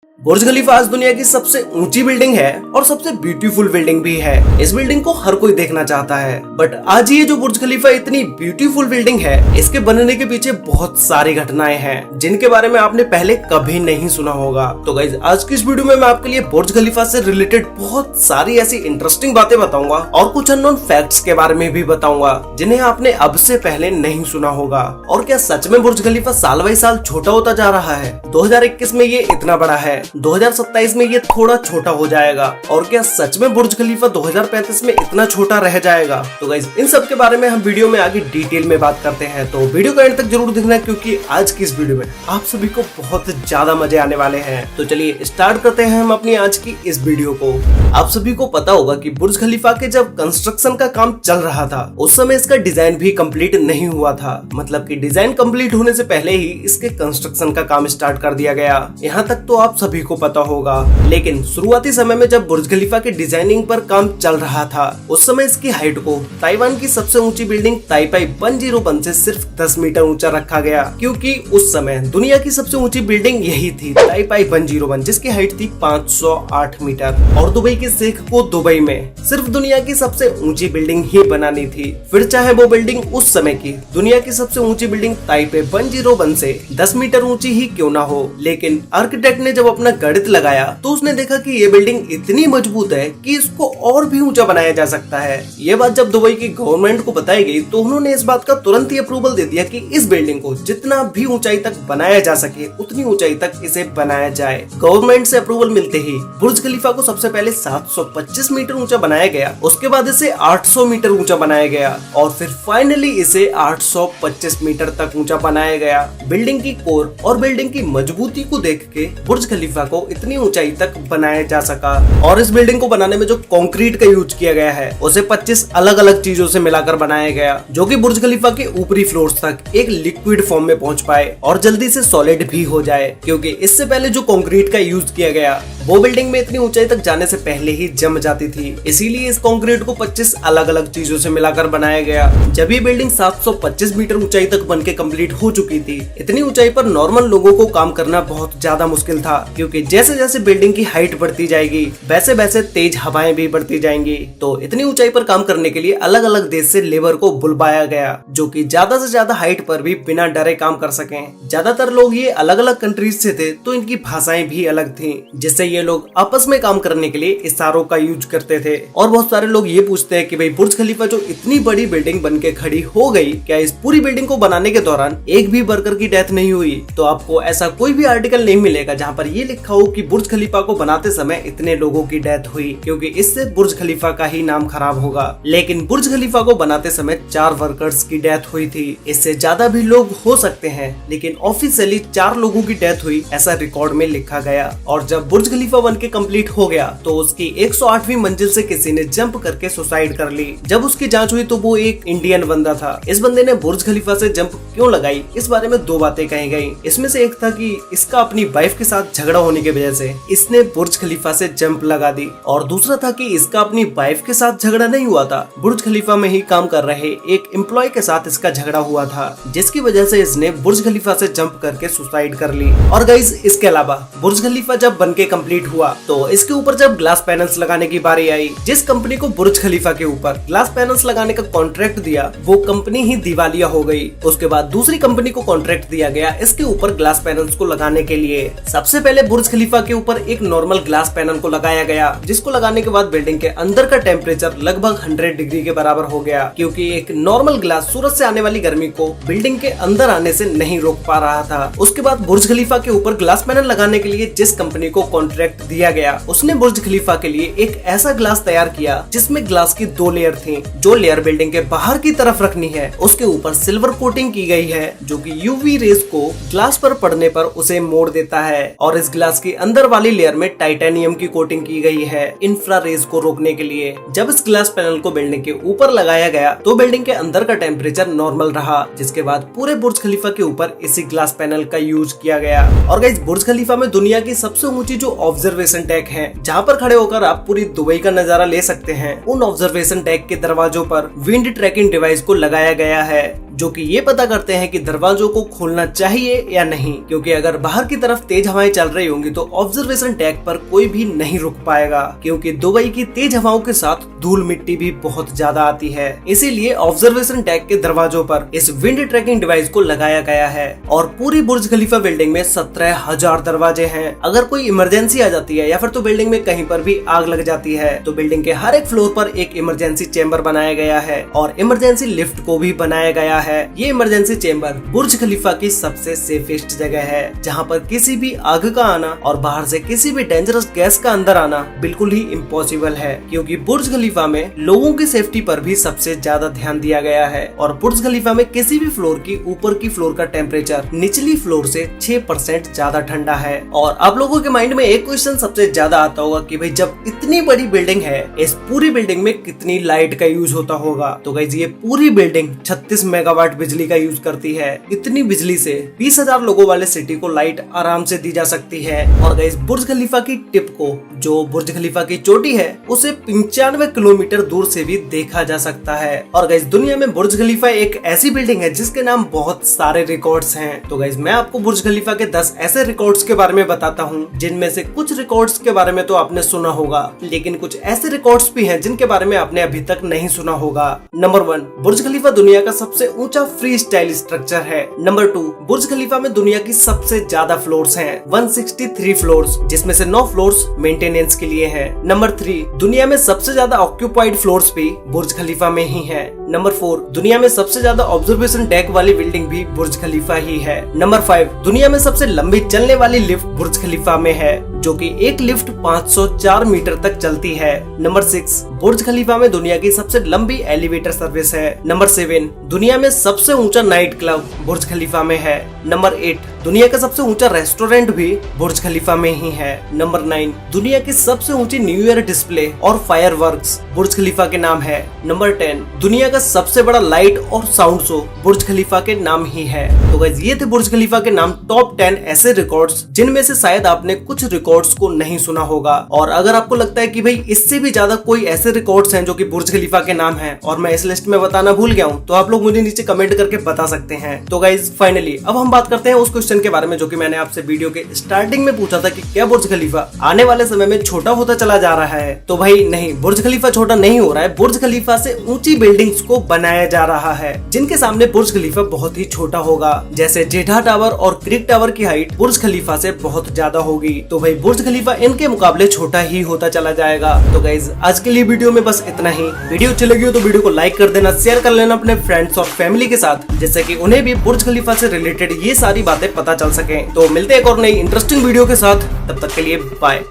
बुर्ज खलीफा आज दुनिया की सबसे ऊंची बिल्डिंग है और सबसे ब्यूटीफुल बिल्डिंग भी है। इस बिल्डिंग को हर कोई देखना चाहता है, बट आज ये जो बुर्ज खलीफा इतनी ब्यूटीफुल बिल्डिंग है, इसके बनने के पीछे बहुत सारी घटनाएं हैं जिनके बारे में आपने पहले कभी नहीं सुना होगा। तो गाइस, आज की इस वीडियो में मैं आपके लिए बुर्ज खलीफा से रिलेटेड बहुत सारी ऐसी इंटरेस्टिंग बातें बताऊंगा और कुछ अननोन फैक्ट्स के बारे में भी बताऊंगा जिन्हें आपने अब से पहले नहीं सुना होगा। और क्या सच में बुर्ज खलीफा साल बाई साल छोटा होता जा रहा है? 2021 में ये इतना बड़ा है, 2027 में ये थोड़ा छोटा हो जाएगा, और क्या सच में बुर्ज खलीफा 2035 में इतना छोटा रह जाएगा? तो गाइस, इन सब के बारे में हम वीडियो में आगे डिटेल में बात करते हैं, तो वीडियो को एंड तक जरूर देखना क्योंकि आज की इस वीडियो में आप सभी को बहुत ज्यादा मजे आने वाले हैं। तो चलिए स्टार्ट करते हैं हम अपनी आज की इस वीडियो को। आप सभी को पता होगा कि बुर्ज खलीफा के जब कंस्ट्रक्शन का काम चल रहा था उस समय इसका डिजाइन भी कंप्लीट नहीं हुआ था, मतलब कि डिजाइन कंप्लीट होने से पहले ही इसके कंस्ट्रक्शन का काम स्टार्ट कर दिया गया। यहाँ तक तो आप सभी को पता होगा, लेकिन शुरुआती समय में जब बुर्ज खलीफा के डिजाइनिंग पर काम चल रहा था उस समय इसकी हाइट को ताइवान की सबसे ऊंची बिल्डिंग ताइपाई 101 से सिर्फ 10 मीटर ऊंचा रखा गया, क्योंकि उस समय दुनिया की सबसे ऊंची बिल्डिंग यही थी, ताइपाई 101, जिसकी हाइट थी 508 मीटर। और दुबई के शेख को दुबई में सिर्फ दुनिया की सबसे ऊंची बिल्डिंग ही बनानी थी, फिर चाहे वो बिल्डिंग उस समय की दुनिया की सबसे ऊंची बिल्डिंग ताइपे 101 से 10 मीटर ऊंची ही क्यों ना हो। लेकिन आर्किटेक्ट ने जब अपना गणित लगाया तो उसने देखा कि ये बिल्डिंग इतनी मजबूत है कि इसको और भी ऊंचा बनाया जा सकता है। ये बात जब दुबई की गवर्नमेंट को बताई गई तो उन्होंने इस बात का तुरंत ही अप्रूवल दे दिया कि इस बिल्डिंग को जितना भी ऊंचाई तक बनाया जा सके उतनी ऊंचाई तक इसे बनाया जाए। गवर्नमेंट से अप्रूवल मिलते ही बुर्ज खलीफा को सबसे पहले 725 मीटर ऊंचा बनाया गया, उसके बाद इसे 800 मीटर ऊंचा बनाया गया और फिर फाइनली इसे 825 मीटर तक ऊंचा बनाया गया। बिल्डिंग की कोर और बिल्डिंग की मजबूती को देख के बुर्ज खलीफा को इतनी ऊंचाई तक बनाया जा सका। और इस बिल्डिंग को बनाने में जो कंक्रीट का यूज किया गया है उसे 25 अलग अलग चीजों से मिलाकर बनाया गया, जो कि बुर्ज खलीफा के ऊपरी फ्लोर्स तक एक लिक्विड फॉर्म में पहुंच पाए और जल्दी से सॉलिड भी हो जाए, क्योंकि इससे पहले जो कंक्रीट का यूज किया गया वो बिल्डिंग में इतनी ऊंचाई तक जाने से पहले ही जम जाती थी। इसीलिए इस कंक्रीट को 25 अलग अलग चीजों से मिलाकर बनाया गया। जब ये बिल्डिंग 725 मीटर ऊंचाई तक बनके कंप्लीट हो चुकी थी, इतनी ऊंचाई पर नॉर्मल लोगों को काम करना बहुत ज्यादा मुश्किल था, क्योंकि जैसे जैसे बिल्डिंग की हाइट बढ़ती जाएगी वैसे वैसे तेज हवाएं भी बढ़ती जाएंगी। तो इतनी ऊंचाई पर काम करने के लिए अलग अलग देश से लेबर को बुलवाया गया, जो कि ज्यादा से ज्यादा हाइट पर भी बिना डरे काम कर सकें। ज्यादातर लोग ये अलग अलग कंट्रीज से थे, तो इनकी भाषाएं भी अलग थी, जिससे ये लोग आपस में काम करने के लिए इशारों का यूज करते थे। और बहुत सारे लोग ये पूछते हैं कि भाई बुर्ज खलीफा जो इतनी बड़ी बिल्डिंग बनके खड़ी हो गई, क्या इस पूरी बिल्डिंग को बनाने के दौरान एक भी वर्कर की डेथ नहीं हुई? तो आपको ऐसा कोई भी आर्टिकल नहीं मिलेगा जहाँ पर ये लिखा हो कि बुर्ज खलीफा को बनाते समय इतने लोगों की डेथ हुई, क्योंकि इससे बुर्ज खलीफा का ही नाम खराब होगा। लेकिन बुर्ज खलीफा को बनाते समय 4 वर्कर्स की डेथ हुई थी। इससे ज्यादा भी लोग हो सकते हैं, लेकिन ऑफिशियली 4 लोगों की डेथ हुई ऐसा रिकॉर्ड में लिखा गया। और जब बुर्ज खलीफा बनके कंप्लीट हो गया तो उसकी 108वीं मंजिल से किसी ने जंप करके सुसाइड कर ली। जब उसकी जांच हुई तो वो एक इंडियन बंदा था। इस बंदे ने बुर्ज खलीफा से जंप क्यों लगाई, इस बारे में 2 बातें कही गई। इसमें से एक था कि इसका अपनी वाइफ के साथ झगड़ा होने की वजह से इसने बुर्ज खलीफा से जंप लगा दी, और दूसरा था कि इसका अपनी वाइफ के साथ झगड़ा नहीं हुआ था, बुर्ज खलीफा में ही काम कर रहे एक एम्प्लॉय के साथ इसका झगड़ा हुआ था, जिसकी वजह से इसने बुर्ज खलीफा से जंप करके सुसाइड कर ली। और गाइस, इसके अलावा बुर्ज खलीफा जब बनके कंप्लीट हुआ तो इसके ऊपर जब ग्लास पैनल्स लगाने की बारी आई, जिस कंपनी को बुर्ज खलीफा के ऊपर ग्लास पैनल्स लगाने का कॉन्ट्रैक्ट दिया वो कंपनी ही दिवालिया हो गई। उसके बाद दूसरी कंपनी को कॉन्ट्रैक्ट दिया गया इसके ऊपर ग्लास पैनल्स को लगाने के लिए। सबसे पहले बुर्ज खलीफा के ऊपर एक नॉर्मल ग्लास पैनल को लगाया गया, जिसको लगाने के बाद बिल्डिंग के अंदर का टेम्परेचर लगभग 100 डिग्री के बराबर हो गया, क्योंकि एक नॉर्मल ग्लास सूरज से आने वाली गर्मी को बिल्डिंग के अंदर आने से नहीं रोक पा रहा था। उसके बाद बुर्ज खलीफा के ऊपर ग्लास पैनल लगाने के लिए जिस कंपनी को कॉन्ट्रैक्ट दिया गया उसने बुर्ज खलीफा के लिए एक ऐसा ग्लास तैयार किया जिसमें ग्लास की 2 लेयर थी। जो लेयर बिल्डिंग के बाहर की तरफ रखनी है उसके ऊपर सिल्वर कोटिंग की गई है, जो कि यूवी रेज को ग्लास पर पड़ने पर उसे मोड़ देता है। और इस ग्लास की अंदर वाली लेयर में टाइटेनियम की कोटिंग की गई है इंफ्रा रेज को रोकने के लिए। जब इस ग्लास पैनल को बिल्डिंग के ऊपर लगाया गया तो बिल्डिंग के अंदर का टेम्परेचर नॉर्मल रहा, जिसके बाद पूरे बुर्ज खलीफा के ऊपर इसी ग्लास पैनल का यूज किया गया। और गाइस, बुर्ज खलीफा में दुनिया की सबसे ऊंची जो ऑब्जर्वेशन डेक है, जहाँ पर खड़े होकर आप पूरी दुबई का नजारा ले सकते हैं, उन ऑब्जर्वेशन डेक के दरवाजों पर विंड ट्रैकिंग डिवाइस को लगाया गया है, जो कि ये पता करते हैं कि दरवाजों को खोलना चाहिए या नहीं, क्योंकि अगर बाहर की तरफ तेज हवाएं चल रही होंगी तो ऑब्जर्वेशन डेक पर कोई भी नहीं रुक पाएगा, क्योंकि दुबई की तेज हवाओं के साथ धूल मिट्टी भी बहुत ज्यादा आती है। इसीलिए ऑब्जर्वेशन डेक के दरवाजों पर इस विंड ट्रैकिंग डिवाइस को लगाया गया है। और पूरी बुर्ज खलीफा बिल्डिंग में 17,000 दरवाजे हैं। अगर कोई इमरजेंसी आ जाती है या फिर तो बिल्डिंग में कहीं पर भी आग लग जाती है तो बिल्डिंग के हर एक फ्लोर पर एक इमरजेंसी चेंबर बनाया गया है और इमरजेंसी लिफ्ट को भी बनाया गया है। ये इमरजेंसी चेंबर बुर्ज खलीफा की सबसे सेफेस्ट जगह है, जहाँ पर किसी भी आग का आना और बाहर से किसी भी डेंजरस गैस का अंदर आना बिल्कुल ही इम्पॉसिबल है, क्योंकि बुर्ज खलीफा में लोगों की सेफ्टी पर भी सबसे ज्यादा ध्यान दिया गया है। और बुर्ज खलीफा में किसी भी फ्लोर की ऊपर की फ्लोर का टेम्परेचर निचली फ्लोर से 6% ज्यादा ठंडा है। और आप लोगों के माइंड में एक क्वेश्चन सबसे ज्यादा आता होगा कि भाई जब इतनी बड़ी बिल्डिंग है, इस पूरी बिल्डिंग में कितनी लाइट का यूज होता होगा। तो गाइस ये पूरी बिल्डिंग 36 मेगावाट बिजली का यूज करती है। इतनी बिजली से 20,000 लोगों वाले सिटी को लाइट आराम से दी जा सकती है। और गाइस बुर्ज खलीफा की टिप को, जो बुर्ज खलीफा की चोटी है, उसे 95 किलोमीटर दूर से भी देखा जा सकता है। और गाइस दुनिया में बुर्ज खलीफा एक ऐसी बिल्डिंग है जिसके नाम बहुत सारे रिकॉर्ड्स हैं। तो गाइस मैं आपको बुर्ज खलीफा के 10 ऐसे रिकॉर्ड्स के बारे में बताता हूँ, जिनमें से कुछ रिकॉर्ड्स के बारे में तो आपने सुना होगा, लेकिन कुछ ऐसे रिकॉर्ड्स भी हैं जिनके बारे में आपने अभी तक नहीं सुना होगा। नंबर 1, बुर्ज खलीफा दुनिया का सबसे ऊंचा फ्री स्टाइल स्ट्रक्चर है। नंबर 2, बुर्ज खलीफा में दुनिया की सबसे ज्यादा फ्लोर्स हैं, 163 फ्लोर्स, जिसमें से 9 फ्लोर्स मेंटेनेंस के लिए हैं। नंबर 3, दुनिया में सबसे ज्यादा ऑक्यूपाइड फ्लोर्स भी बुर्ज खलीफा में ही है। नंबर 4, दुनिया में सबसे ज्यादा ऑब्जर्वेशन डेक वाली बिल्डिंग भी बुर्ज खलीफा ही है। नंबर 5, दुनिया में सबसे लंबी चलने वाली लिफ्ट बुर्ज खलीफा में है, जो कि एक लिफ्ट 504 मीटर तक चलती है। नंबर 6, बुर्ज खलीफा में दुनिया की सबसे लंबी एलिवेटर सर्विस है। नंबर 7, दुनिया में सबसे ऊंचा नाइट क्लब बुर्ज खलीफा में है। नंबर 8, दुनिया का सबसे ऊंचा रेस्टोरेंट भी बुर्ज खलीफा में ही है। नंबर 9, दुनिया की सबसे ऊंची न्यू ईयर डिस्प्ले और फायरवर्क्स बुर्ज खलीफा के नाम है। नंबर 10, दुनिया का सबसे बड़ा लाइट और साउंड शो बुर्ज खलीफा के नाम ही है। तो गाइस ये थे बुर्ज खलीफा के नाम टॉप 10 ऐसे रिकॉर्ड्स जिनमें से शायद आपने कुछ रिकॉर्ड्स को नहीं सुना होगा। और अगर आपको लगता है कि भाई इससे भी ज्यादा कोई ऐसे रिकॉर्ड्स हैं जो कि बुर्ज खलीफा के नाम है और मैं इस लिस्ट में बताना भूल गया हूँ, तो आप लोग मुझे नीचे कमेंट करके बता सकते हैं। तो गाइस फाइनली अब हम बात करते हैं उस क्वेश्चन के बारे में जो कि मैंने आपसे वीडियो के स्टार्टिंग में पूछा था कि क्या बुर्ज खलीफा आने वाले समय में छोटा होता चला जा रहा है। तो भाई नहीं, बुर्ज खलीफा छोटा नहीं हो रहा है। बुर्ज खलीफा से ऊंची बिल्डिंग्स को बनाया जा रहा है जिनके सामने बुर्ज खलीफा बहुत ही छोटा होगा। जैसे जेठा टावर और क्रिक टावर की हाइट बुर्ज खलीफा से बहुत ज्यादा होगी। तो भाई बुर्ज खलीफा इनके मुकाबले छोटा ही होता चला जाएगा। तो गाइज आज के लिए वीडियो में बस इतना ही। वीडियो अच्छी लगी हो तो वीडियो को लाइक कर देना, शेयर कर लेना अपने फ्रेंड्स और फैमिली के साथ, जिससे कि उन्हें भी बुर्ज खलीफा से रिलेटेड ये सारी बातें पता चल सके। तो मिलते हैं एक और नई इंटरेस्टिंग वीडियो के साथ, तब तक के लिए बाय।